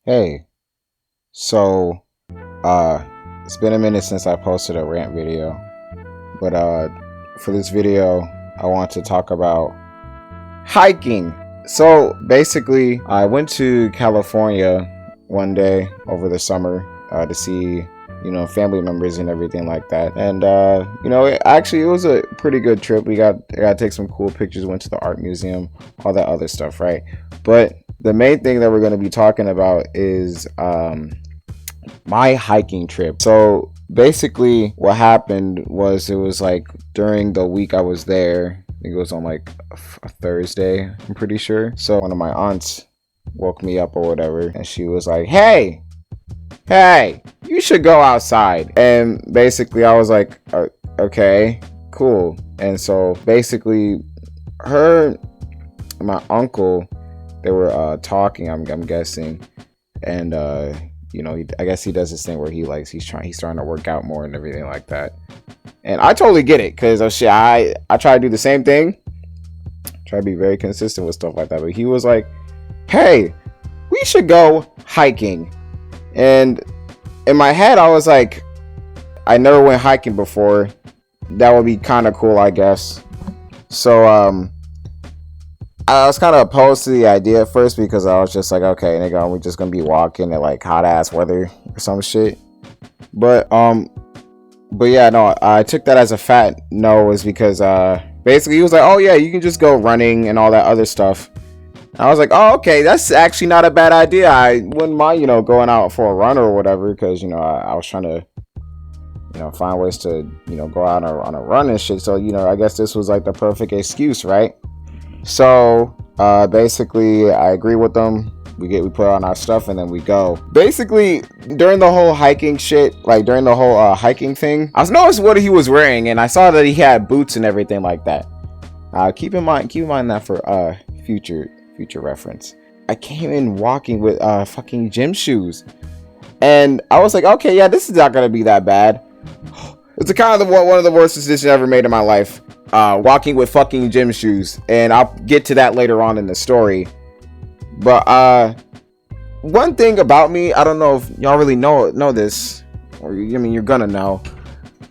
Hey, so it's been a minute since I posted a rant video, but for this video I want to talk about hiking. So basically, I went to California one day over the summer to see, family members and everything like that. And it was a pretty good trip. I got to take some cool pictures, went to the art museum, all that other stuff, right? But the main thing that we're going to be talking about is my hiking trip. So basically what happened was, it was like during the week I was there. I think it was on like a Thursday, I'm pretty sure. So one of my aunts woke me up or whatever, and she was like, hey, you should go outside. And basically I was like, okay, cool. And so basically her and my uncle, they were talking, I'm guessing. And I guess he does this thing where he's starting to work out more and everything like that. And I totally get it, because I try to do the same thing, try to be very consistent with stuff like that. But he was like, hey, we should go hiking. And in my head I was like, I never went hiking before, that would be kind of cool, I guess. So I was kind of opposed to the idea at first, because I was just like, okay, nigga, we're just gonna be walking in like hot ass weather or some shit. But yeah, no, I took that as a fat no, is because basically he was like, oh yeah, you can just go running and all that other stuff. And I was like, oh, okay, that's actually not a bad idea. I wouldn't mind, going out for a run or whatever, because I was trying to find ways to go out on a run and shit. So I guess this was like the perfect excuse, right? So basically I agree with them. We put on our stuff and then we go. Basically during the whole hiking shit, like during the whole hiking thing, I was noticing what he was wearing, and I saw that he had boots and everything like that. Keep in mind that for future reference. I came in walking with fucking gym shoes, and I was like, okay, yeah, this is not gonna be that bad. It's kind of one of the worst decisions I ever made in my life. Walking with fucking gym shoes, and I'll get to that later on in the story. But one thing about me, I don't know if y'all really know this, or you're gonna know,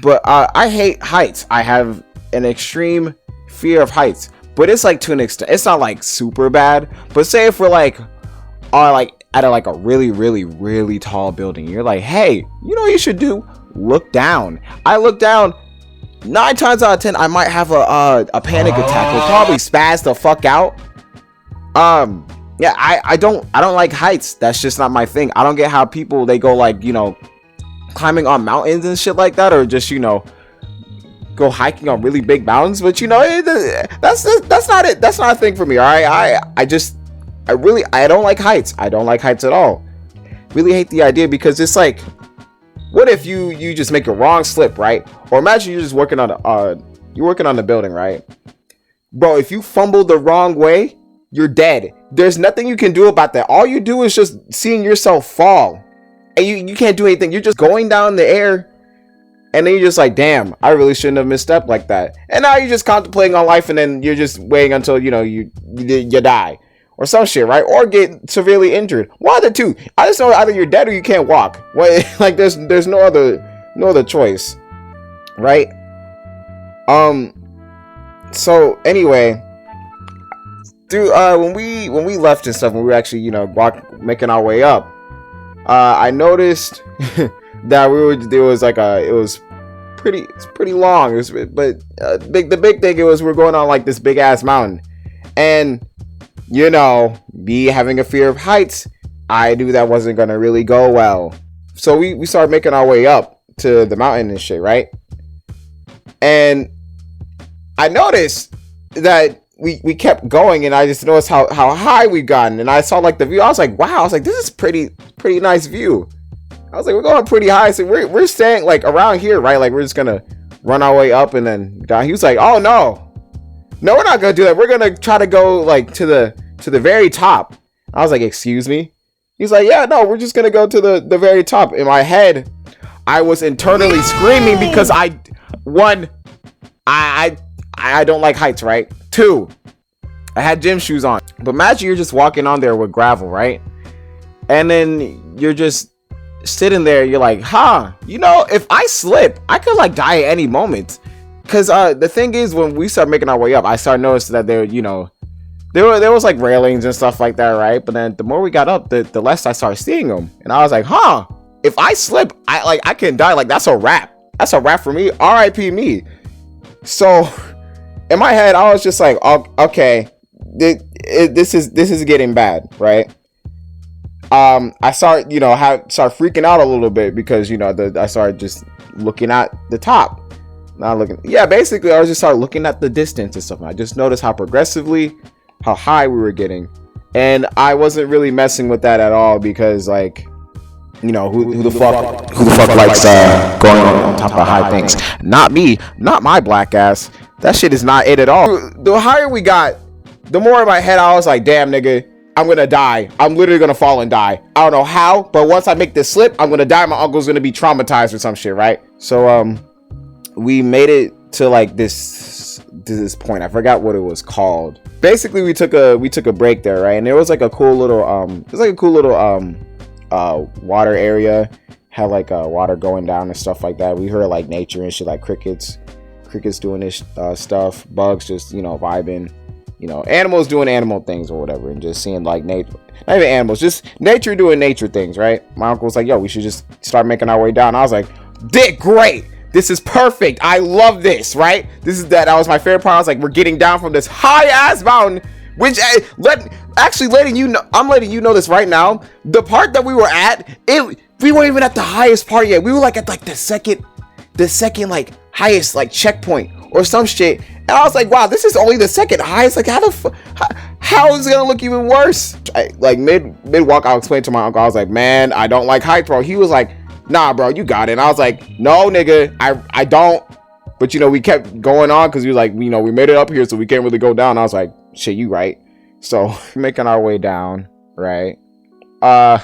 but I hate heights. I have an extreme fear of heights, but it's like to an extent. It's not like super bad, but say if we're like at a really really really tall building, you're like, hey, what you should do? Look down. I look down. 9 times out of 10 I might have a panic attack. Will probably spaz the fuck out. Yeah, I don't like heights. That's just not my thing. I don't get how people, they go like, climbing on mountains and shit like that, or just go hiking on really big mountains. But that's not it. That's not a thing for me. All right, I don't like heights. I don't like heights at all. Really hate the idea, because it's like, what if you just make a wrong slip, right? Or imagine you're just working on the building, right? Bro, if you fumble the wrong way, you're dead. There's nothing you can do about that. All you do is just seeing yourself fall, and you can't do anything. You're just going down in the air, and then you're just like, damn, I really shouldn't have misstepped like that. And now you're just contemplating on life, and then you're just waiting until you die or some shit, right? Or get severely injured. One of the two. I just know either you're dead or you can't walk. Like there's no other choice, right? So anyway, dude, when we left and stuff, when we were actually making our way up, I noticed that it was pretty long. The big thing, it was, we're going on like this big ass mountain, and me having a fear of heights, I knew that wasn't gonna really go well. So we started making our way up to the mountain and shit, right? And I noticed that we kept going, and I just noticed how high we gotten, and I saw like the view. I was like, wow. I was like, this is pretty nice view. I was like, we're going pretty high, so we're staying like around here, right? Like we're just gonna run our way up and then down. He was like, oh no, we're not gonna do that. We're gonna try to go like to the very top. I was like, excuse me? He's like, yeah, no, we're just gonna go to the very top. In my head, I was internally screaming, because I don't like heights, right? 2, I had gym shoes on. But imagine you're just walking on there with gravel, right? And then you're just sitting there, you're like, you know, if I slip, I could like die at any moment. Cause the thing is, when we start making our way up, I started noticing that there, you know, there was like railings and stuff like that, right? But then the more we got up, the less I started seeing them. And I was like, if I slip, I can die. Like, that's a wrap. That's a wrap for me. RIP me. So in my head, I was just like, okay, this is getting bad, right? I start, you know, start freaking out a little bit because, you know, I started just looking at the top, not looking. Yeah, basically, I was just started looking at the distance and stuff. And I just noticed how high we were getting, and I wasn't really messing with that at all because, like, you know, who the fuck likes going on top of high things? Not me, not my black ass. That shit is not it at all. The higher we got, the more in my head I was like, damn nigga, I'm gonna die. I'm literally gonna fall and die. I don't know how, but once I make this slip, I'm gonna die. My uncle's gonna be traumatized or some shit, right? So we made it to like this point. I forgot what it was called. Basically, we took a break there, right? And there was like a cool little water area. Had like water going down and stuff like that. We heard like nature and shit, like crickets doing this stuff, bugs just, you know, vibing, you know, animals doing animal things or whatever, and just seeing like nature, not even animals, just nature doing nature things, right? My uncle was like, yo, we should just start making our way down. I was like, great. This is perfect. I love this, right? That was my favorite part. I was like, we're getting down from this high ass mountain, which letting you know, I'm letting you know this right now. The part that we were at, we weren't even at the highest part yet. We were like at like the second like highest like checkpoint or some shit. And I was like, wow, this is only the second highest. Like, how is it gonna look even worse? Like mid walk, I'll explain to my uncle. I was like, man, I don't like heights, bro. He was like, nah, bro, you got it. And I was like, no, nigga, I don't. But, you know, we kept going on because we was like, you know, we made it up here, so we can't really go down. I was like, shit, you right. So making our way down, right? I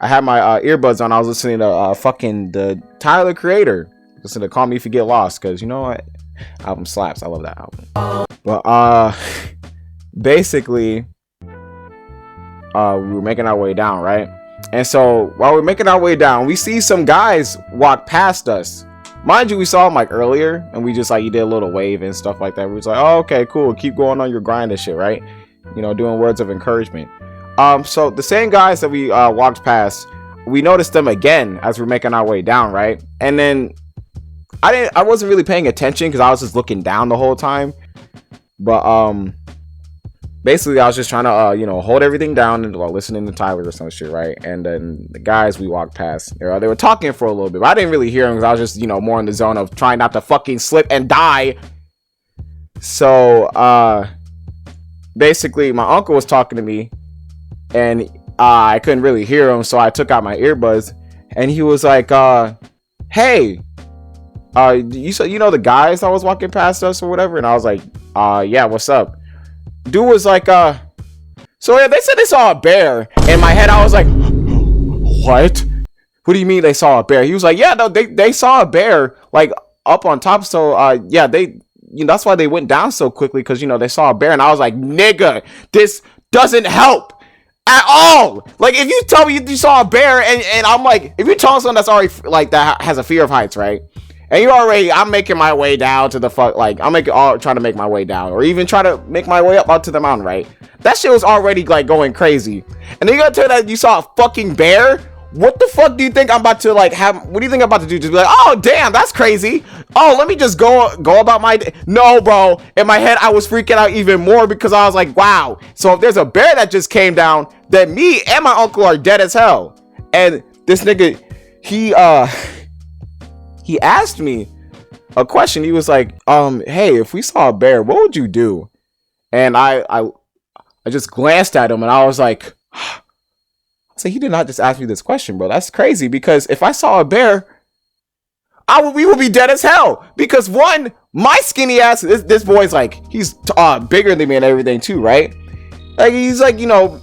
had my earbuds on. I was listening to fucking the Tyler Creator. Listen to Call Me If You Get Lost, because you know what? Album slaps. I love that album. But basically, we were making our way down, right? And so while we're making our way down, we see some guys walk past us. Mind you, we saw him like earlier, and we just like, you did a little wave and stuff like that. We was like, oh, okay, cool. Keep going on your grind and shit, right? You know, doing words of encouragement. So the same guys that we walked past, we noticed them again as we're making our way down, right? And then I wasn't really paying attention because I was just looking down the whole time. But basically, I was just trying to, you know, hold everything down and listening to Tyler or some shit, right? And then the guys we walked past, they were talking for a little bit, but I didn't really hear them because I was just, you know, more in the zone of trying not to fucking slip and die. So, basically, my uncle was talking to me, and I couldn't really hear him, so I took out my earbuds, and he was like, hey, you know the guys that was walking past us or whatever? And I was like, yeah, what's up? Dude was like, so yeah, they said they saw a bear. In my head, I was like, what? What do you mean they saw a bear? He was like, yeah, no, they saw a bear like up on top. So, yeah, that's why they went down so quickly, because, you know, they saw a bear. And I was like, nigga, this doesn't help at all. Like, if you tell me you saw a bear, and I'm like, if you tell someone that's already like that has a fear of heights, right? And I'm making my way down to the trying to make my way down, or even try to make my way up onto the mountain, right? That shit was already like going crazy. And then you gotta tell that you saw a fucking bear? What the fuck do you think I'm about to like have? What do you think I'm about to do? Just be like, oh damn, that's crazy. Oh, let me just go about my day. No, bro. In my head, I was freaking out even more because I was like, wow. So if there's a bear that just came down, then me and my uncle are dead as hell. And this nigga, he asked me a question. He was like, hey, if we saw a bear, what would you do? And I just glanced at him, and I was like, he did not just ask me this question, bro. That's crazy, because if I saw a bear, we would be dead as hell. Because one, my skinny ass, this boy's like, he's bigger than me and everything too, right? Like, he's like, you know,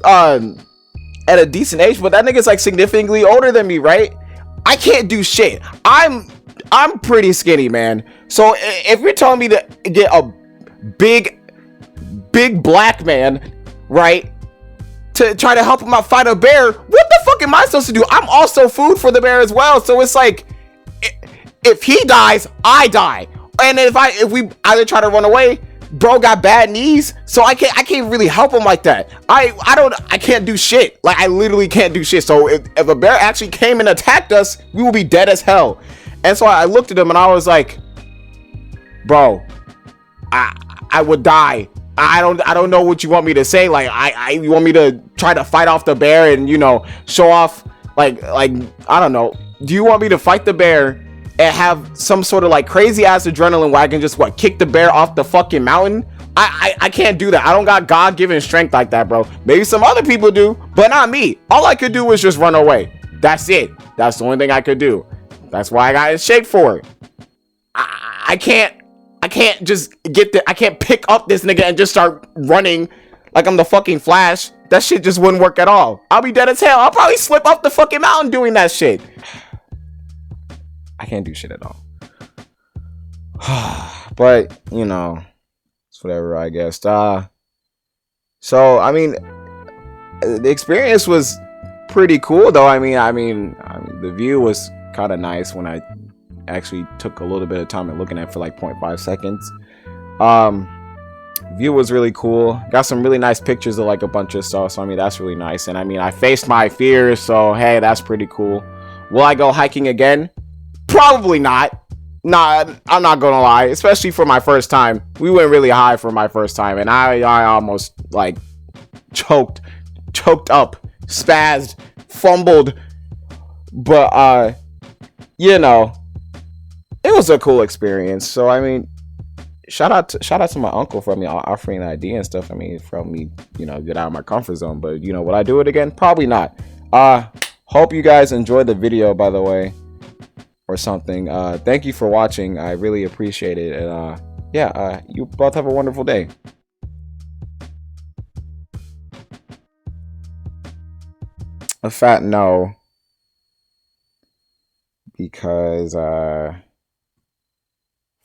at a decent age, but that nigga's like significantly older than me, right? I can't do shit. I'm pretty skinny, man. So if you're telling me to get a big black man, right, to try to help him out fight a bear, what the fuck fuck am I supposed to do? I'm also food for the bear as well. So it's like, if he dies, I die. And if we either try to run away, bro got bad knees, so I can't really help him like that. I can't do shit. Like, I literally can't do shit. So if a bear actually came and attacked us, we will be dead as hell. And so I looked at him and I was like, bro, I would die. I don't know what you want me to say. Like, you want me to try to fight off the bear and, you know, show off like I don't know. Do you want me to fight the bear and have some sort of like crazy ass adrenaline where I can just kick the bear off the fucking mountain? I can't do that. I don't got God-given strength like that, bro. Maybe some other people do, but not me. All I could do was just run away. That's it. That's the only thing I could do. That's why I got in shape for it. I can't just I can't pick up this nigga and just start running like I'm the fucking Flash. That shit just wouldn't work at all. I'll be dead as hell. I'll probably slip off the fucking mountain doing that shit. I can't do shit at all. But, you know, it's whatever, I guess. So, I mean, the experience was pretty cool, though. I mean, the view was kind of nice when I actually took a little bit of time and looking at it for like 0.5 seconds. View was really cool. Got some really nice pictures of like a bunch of stuff, so I mean, that's really nice. And I mean, I faced my fears, so hey, that's pretty cool. Will I go hiking again? Probably not. Nah, I'm not gonna lie, especially for my first time. We went really high for my first time, and I almost like choked up, spazzed, fumbled. But you know, it was a cool experience. So I mean, shout out to my uncle for me offering the idea and stuff. I mean, from me, you know, get out of my comfort zone. But you know, would I do it again? Probably not. Hope you guys enjoyed the video, by the way, or something. Thank you for watching. I really appreciate it. And yeah, you both have a wonderful day. A fat no, because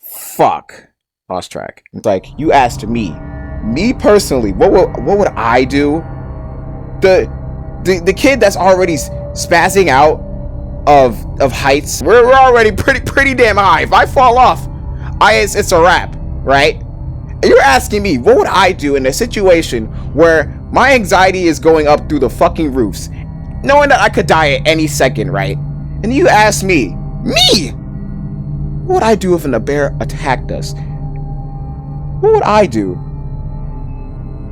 fuck, lost track. It's like, you asked me personally, what would I do? The kid that's already spazzing out of heights. We're already pretty damn high. If I fall off, it's a wrap, right? And you're asking me, what would I do in a situation where my anxiety is going up through the fucking roofs, knowing that I could die at any second, right? And you ask me, what would I do if a bear attacked us? What would I do?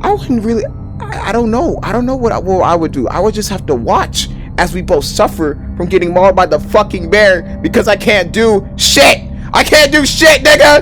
I wouldn't really, I don't know. I don't know what I would do. I would just have to watch as we both suffer from getting mauled by the fucking bear because I can't do shit. I can't do shit, nigga!